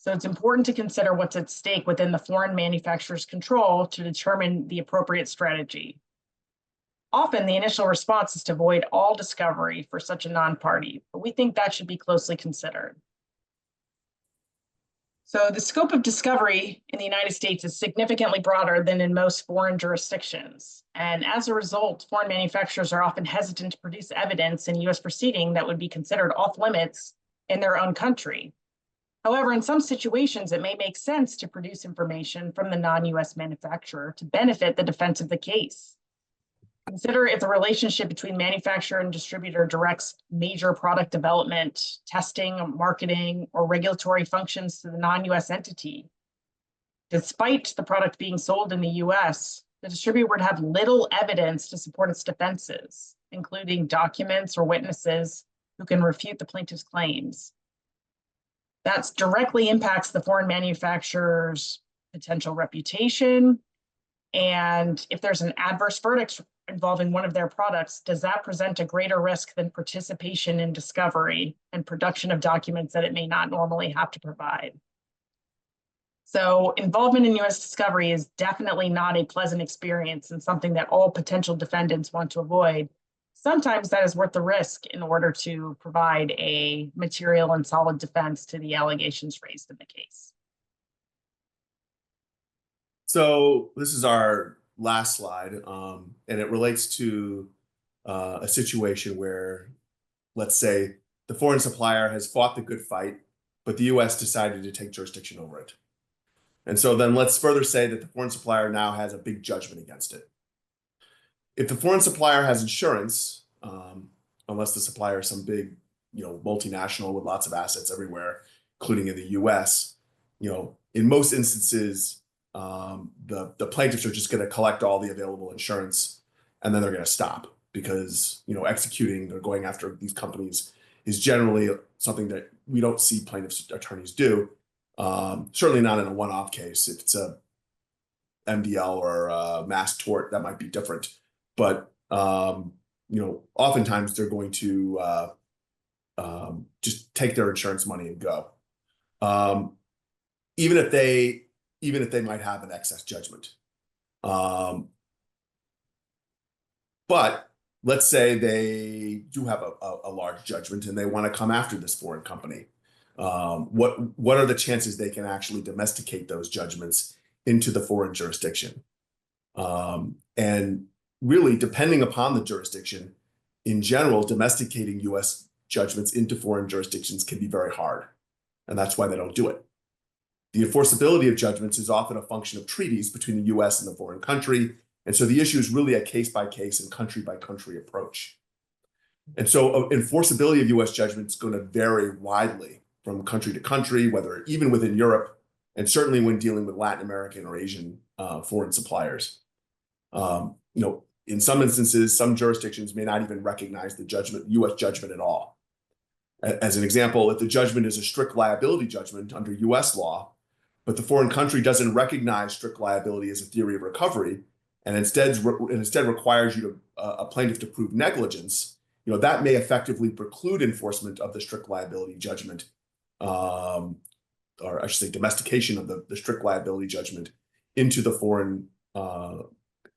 So it's important to consider what's at stake within the foreign manufacturer's control to determine the appropriate strategy. Often the initial response is to avoid all discovery for such a non-party, but we think that should be closely considered. So the scope of discovery in the United States is significantly broader than in most foreign jurisdictions. And as a result, foreign manufacturers are often hesitant to produce evidence in US proceeding that would be considered off limits in their own country. However, in some situations, it may make sense to produce information from the non-US manufacturer to benefit the defense of the case. Consider if the relationship between manufacturer and distributor directs major product development, testing, marketing, or regulatory functions to the non-US entity. Despite the product being sold in the US, the distributor would have little evidence to support its defenses, including documents or witnesses who can refute the plaintiff's claims. That directly impacts the foreign manufacturer's potential reputation. And if there's an adverse verdict involving one of their products, does that present a greater risk than participation in discovery and production of documents that it may not normally have to provide? So involvement in US discovery is definitely not a pleasant experience and something that all potential defendants want to avoid. Sometimes that is worth the risk in order to provide a material and solid defense to the allegations raised in the case. So this is our last slide, and it relates to a situation where, let's say, the foreign supplier has fought the good fight, but the US decided to take jurisdiction over it. And so then let's further say that the foreign supplier now has a big judgment against it. If the foreign supplier has insurance, unless the supplier is some big, multinational with lots of assets everywhere, including in the US, in most instances, the plaintiffs are just going to collect all the available insurance, and then they're going to stop because executing or going after these companies is generally something that we don't see plaintiffs' attorneys do. Certainly not in a one-off case. If it's a MDL or a mass tort, that might be different. But oftentimes they're going to just take their insurance money and go, even if they might have an excess judgment. But let's say they do have a large judgment and they want to come after this foreign company. What are the chances they can actually domesticate those judgments into the foreign jurisdiction? And really, depending upon the jurisdiction, in general, domesticating US judgments into foreign jurisdictions can be very hard. And that's why they don't do it. The enforceability of judgments is often a function of treaties between the US and the foreign country. And so the issue is really a case-by-case and country-by-country approach. And so enforceability of US judgments is going to vary widely from country to country, whether even within Europe, and certainly when dealing with Latin American or Asian foreign suppliers. In some instances, some jurisdictions may not even recognize the US judgment at all. As an example, if the judgment is a strict liability judgment under US law, but the foreign country doesn't recognize strict liability as a theory of recovery, and instead requires a plaintiff to prove negligence, that may effectively preclude enforcement of the strict liability judgment, or I should say domestication of the strict liability judgment into the foreign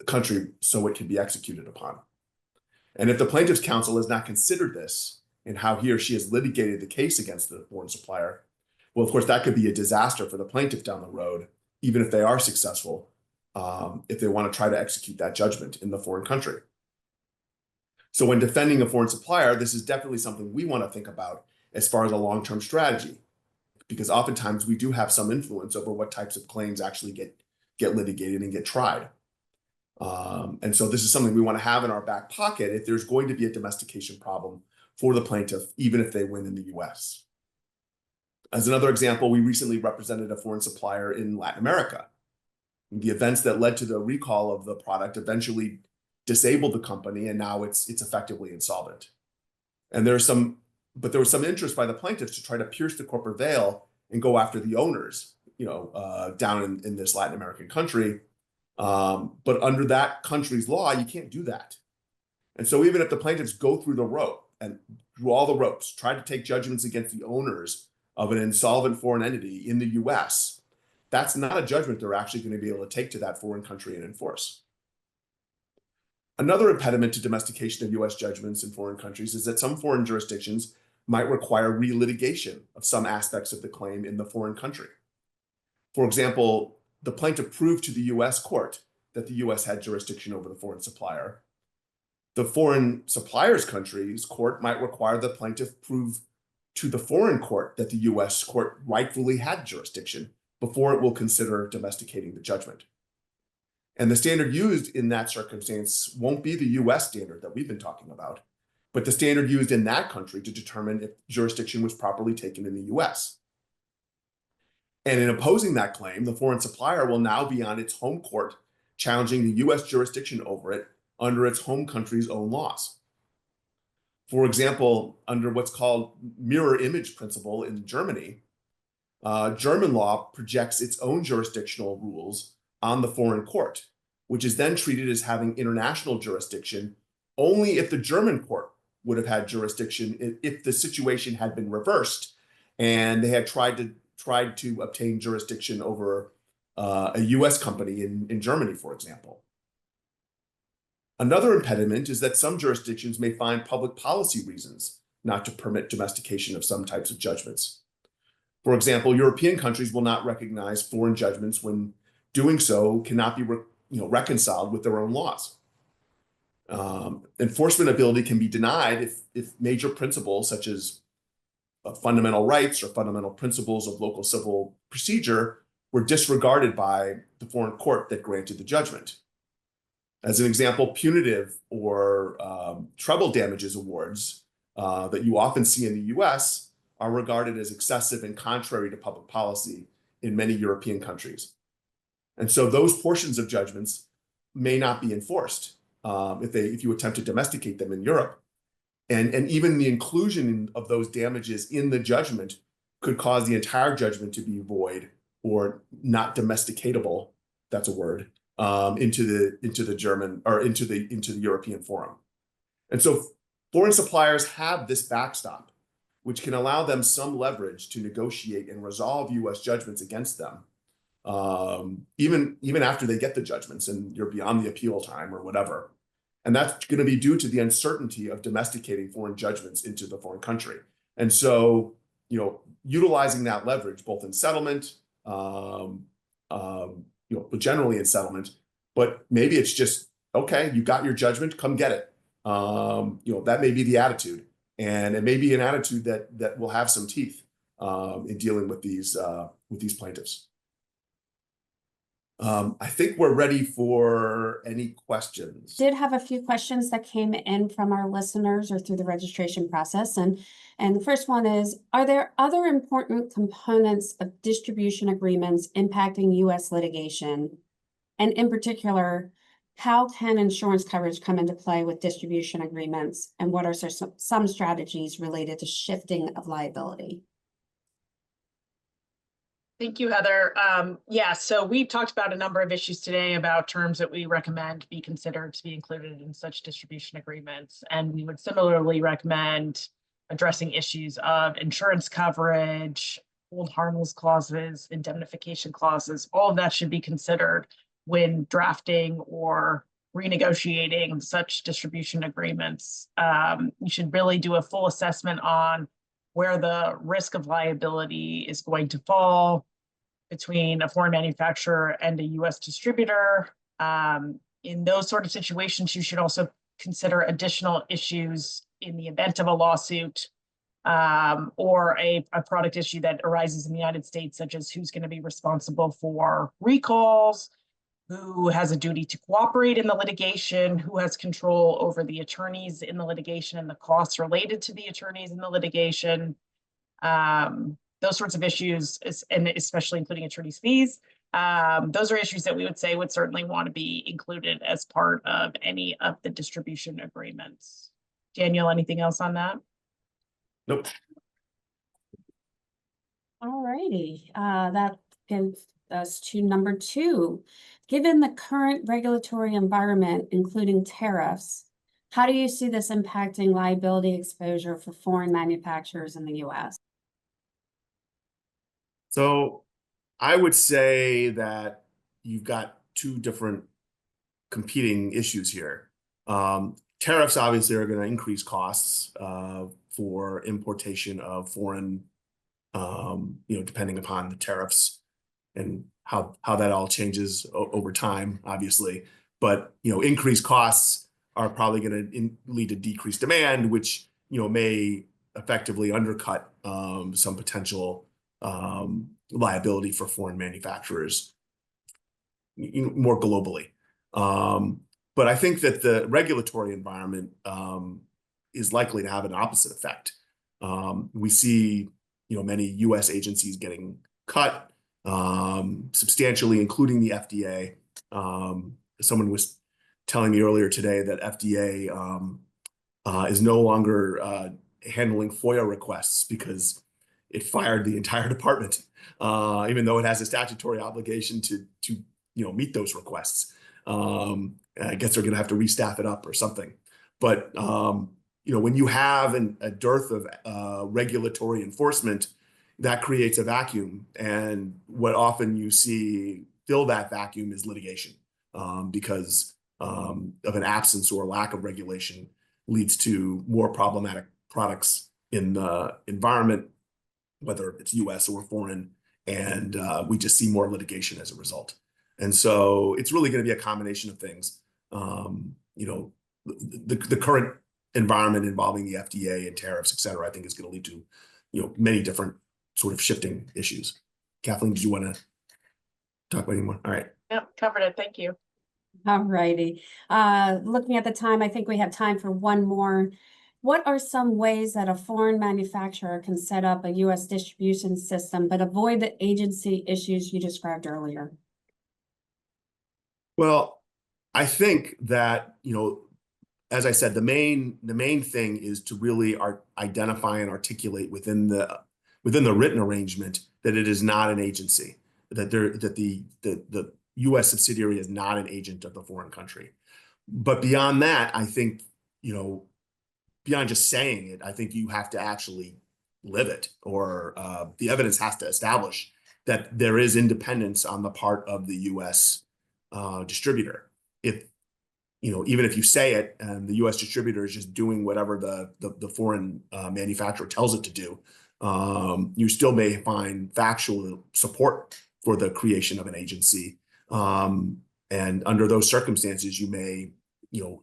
country so it can be executed upon. And if the plaintiff's counsel has not considered this in how he or she has litigated the case against the foreign supplier, well, of course, that could be a disaster for the plaintiff down the road, even if they are successful, if they want to try to execute that judgment in the foreign country. So when defending a foreign supplier, this is definitely something we want to think about as far as a long-term strategy, because oftentimes we do have some influence over what types of claims actually get litigated and get tried. And so this is something we want to have in our back pocket if there's going to be a domestication problem for the plaintiff, even if they win in the US. As another example, we recently represented a foreign supplier in Latin America. The events that led to the recall of the product eventually disabled the company, and now it's effectively insolvent. And there was some interest by the plaintiffs to try to pierce the corporate veil and go after the owners, down in this Latin American country. But under that country's law, you can't do that. And so even if the plaintiffs go through all the ropes, try to take judgments against the owners of an insolvent foreign entity in the US, that's not a judgment they're actually going to be able to take to that foreign country and enforce. Another impediment to domestication of US judgments in foreign countries is that some foreign jurisdictions might require relitigation of some aspects of the claim in the foreign country. For example, the plaintiff proved to the US court that the US had jurisdiction over the foreign supplier. The foreign supplier's country's court might require the plaintiff prove to the foreign court that the US court rightfully had jurisdiction before it will consider domesticating the judgment. And the standard used in that circumstance won't be the US standard that we've been talking about, but the standard used in that country to determine if jurisdiction was properly taken in the US. And in opposing that claim, the foreign supplier will now be on its home court challenging the US jurisdiction over it under its home country's own laws. For example, under what's called mirror image principle in Germany, German law projects its own jurisdictional rules on the foreign court, which is then treated as having international jurisdiction only if the German court would have had jurisdiction if the situation had been reversed and they had tried to obtain jurisdiction over a US company in Germany, for example. Another impediment is that some jurisdictions may find public policy reasons not to permit domestication of some types of judgments. For example, European countries will not recognize foreign judgments when doing so cannot be reconciled with their own laws. Enforcement ability can be denied if major principles such as fundamental rights or fundamental principles of local civil procedure were disregarded by the foreign court that granted the judgment. As an example, punitive or treble damages awards that you often see in the US are regarded as excessive and contrary to public policy in many European countries. And so those portions of judgments may not be enforced if you attempt to domesticate them in Europe. And even the inclusion of those damages in the judgment could cause the entire judgment to be void or not domesticatable, that's a word, into the German or into the European forum. And so foreign suppliers have this backstop, which can allow them some leverage to negotiate and resolve US judgments against them, even after they get the judgments and you're beyond the appeal time or whatever. And that's going to be due to the uncertainty of domesticating foreign judgments into the foreign country. And so, utilizing that leverage both in settlement, generally in settlement, but maybe it's just, okay, you got your judgment, come get it. That may be the attitude, and it may be an attitude that will have some teeth in dealing with these plaintiffs. I think we're ready for any questions. Did have a few questions that came in from our listeners or through the registration process. And the first one is, are there other important components of distribution agreements impacting US litigation? And in particular, how can insurance coverage come into play with distribution agreements? And what are some strategies related to shifting of liability? Thank you, Heather. So we've talked about a number of issues today about terms that we recommend be considered to be included in such distribution agreements. And we would similarly recommend addressing issues of insurance coverage, hold harmless clauses, indemnification clauses. All of that should be considered when drafting or renegotiating such distribution agreements. You should really do a full assessment on where the risk of liability is going to fall between a foreign manufacturer and a US distributor. In those sort of situations, you should also consider additional issues in the event of a lawsuit or a product issue that arises in the United States, such as who's going to be responsible for recalls, who has a duty to cooperate in the litigation, who has control over the attorneys in the litigation and the costs related to the attorneys in the litigation. Those sorts of issues, and especially including attorneys' fees, those are issues that we would say would certainly want to be included as part of any of the distribution agreements. Daniel, anything else on that? Nope. All righty, that gives us to number 2. Given the current regulatory environment, including tariffs, how do you see this impacting liability exposure for foreign manufacturers in the US? So I would say that you've got two different competing issues here. Tariffs obviously are going to increase costs for importation of foreign, depending upon the tariffs and how that all changes over time, obviously. But increased costs are probably going to lead to decreased demand, which may effectively undercut some potential liability for foreign manufacturers more globally. But I think that the regulatory environment is likely to have an opposite effect. We see many U.S. agencies getting cut substantially, including the FDA. Someone was telling me earlier today that FDA is no longer handling FOIA requests because it fired the entire department, even though it has a statutory obligation to meet those requests. I guess they're going to have to restaff it up or something. But when you have a dearth of regulatory enforcement, that creates a vacuum, and what often you see fill that vacuum is litigation, because of an absence or lack of regulation leads to more problematic products in the environment, whether it's U.S. or foreign, and we just see more litigation as a result. And so it's really going to be a combination of things. The current environment involving the FDA and tariffs, et cetera, I think is going to lead to many different sort of shifting issues. Kathleen, did you want to talk about any more? All right. Yep, covered it. Thank you. All righty. Looking at the time, I think we have time for one more. What are some ways that a foreign manufacturer can set up a U.S. distribution system but avoid the agency issues you described earlier? Well, I think that, as I said, the main thing is to really identify and articulate within the written arrangement that it is not an agency, that the U.S. subsidiary is not an agent of the foreign country. But beyond that, I think, beyond just saying it, I think you have to actually live it, or the evidence has to establish that there is independence on the part of the U.S. Distributor. Even if you say it and the U.S. distributor is just doing whatever the foreign manufacturer tells it to do, you still may find factual support for the creation of an agency. And under those circumstances, you may, you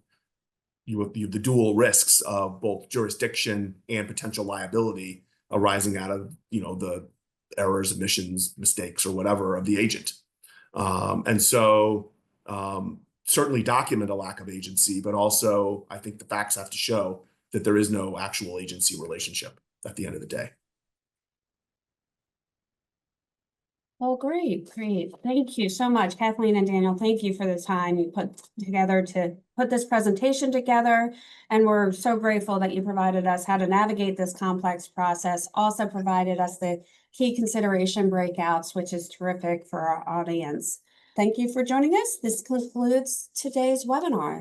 have the dual risks of both jurisdiction and potential liability arising out of, the errors, omissions, mistakes, or whatever of the agent. And so certainly document a lack of agency, but also I think the facts have to show that there is no actual agency relationship at the end of the day. Well, great. Thank you so much, Kathleen and Daniel. Thank you for the time you put together to put this presentation together. And we're so grateful that you provided us how to navigate this complex process, also provided us the key consideration breakouts, which is terrific for our audience. Thank you for joining us. This concludes today's webinar.